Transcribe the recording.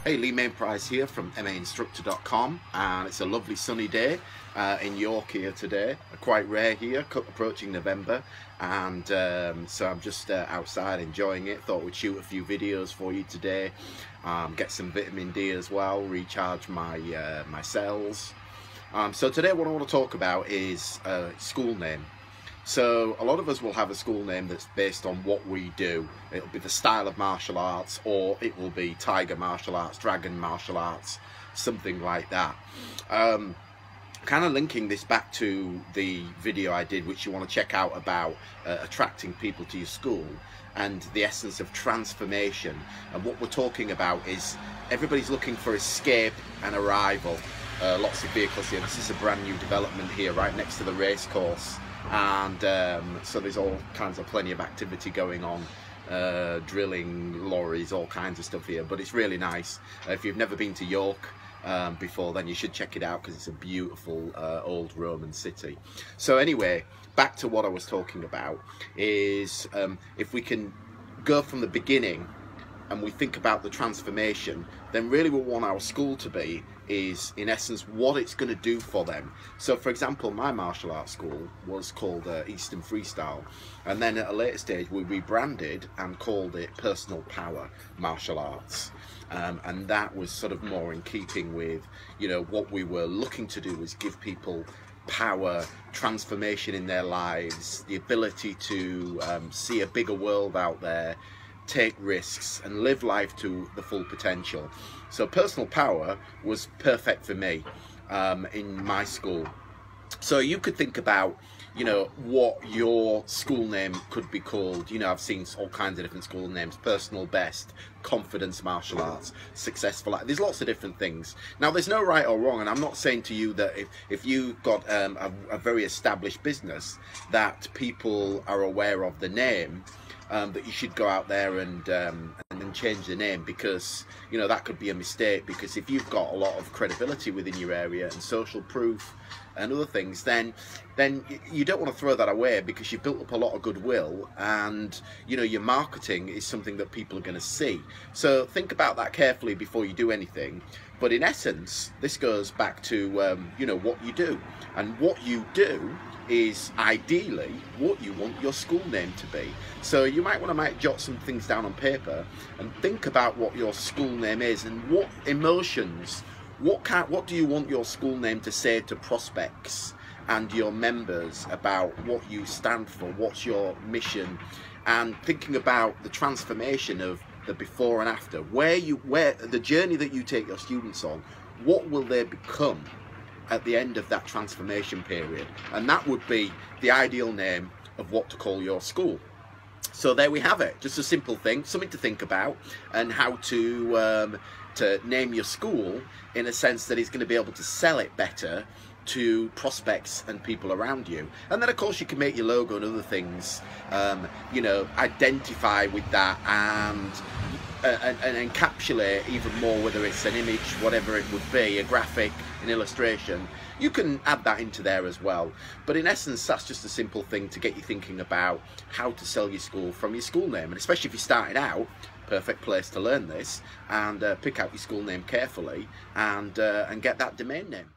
Hey, Lee Mainprice here from MAinstructor.com, and it's a lovely sunny day in York here today. Quite rare here, approaching November, and so I'm just outside enjoying it. Thought we'd shoot a few videos for you today, get some vitamin D as well, recharge my my cells. So today what I want to talk about is school name. So a lot of us will have a school name that's based on what we do. It'll be the style of martial arts, or it will be tiger martial arts, dragon martial arts, something like that. Kind of linking this back to the video I did, which you want to check out, about attracting people to your school and the essence of transformation. And what we're talking about is everybody's looking for escape and arrival. Lots of vehicles here. This is a brand new development here right next to the race course. And so there's all kinds of plenty of activity going on, drilling, lorries, all kinds of stuff here, but it's really nice. If you've never been to York before, then you should check it out, because it's a beautiful old Roman city. So anyway, back to what I was talking about is if we can go from the beginning and we think about the transformation, then really what we want our school to be is, in essence, what it's going to do for them. So for example, my martial arts school was called Eastern Freestyle, and then at a later stage we rebranded and called it Personal Power Martial Arts. And that was sort of more in keeping with, you know, what we were looking to do was give people power, transformation in their lives, the ability to see a bigger world out there, take risks and live life to the full potential. So personal power was perfect for me in my school. So you could think about, you know, what your school name could be called. You know, I've seen all kinds of different school names: Personal Best, Confidence Martial Arts, Successful. There's lots of different things. Now, there's no right or wrong, and I'm not saying to you that if you've got a very established business that people are aware of the name, that you should go out there and then change the name, because, you know, that could be a mistake. Because if you've got a lot of credibility within your area and social proof and other things, then you don't want to throw that away, because you've built up a lot of goodwill, and, you know, your marketing is something that people are going to see. So think about that carefully before you do anything. But in essence, this goes back to you know, what you do, and what you do is ideally what you want your school name to be. So you might want to jot some things down on paper and think about what your school name is, and what emotions, what do you want your school name to say to prospects and your members about what you stand for, what's your mission, and thinking about the transformation of the before and after, where the journey that you take your students on, what will they become at the end of that transformation period. And that would be the ideal name of what to call your school. So there we have it, just a simple thing, something to think about, and how to name your school in a sense that is going to be able to sell it better to prospects and people around you. And then of course you can make your logo and other things, you know, identify with that and encapsulate even more, whether it's an image, whatever it would be, a graphic, an illustration. You can add that into there as well. But in essence, that's just a simple thing to get you thinking about how to sell your school from your school name. And especially if you're starting out, perfect place to learn this, and pick out your school name carefully and get that domain name.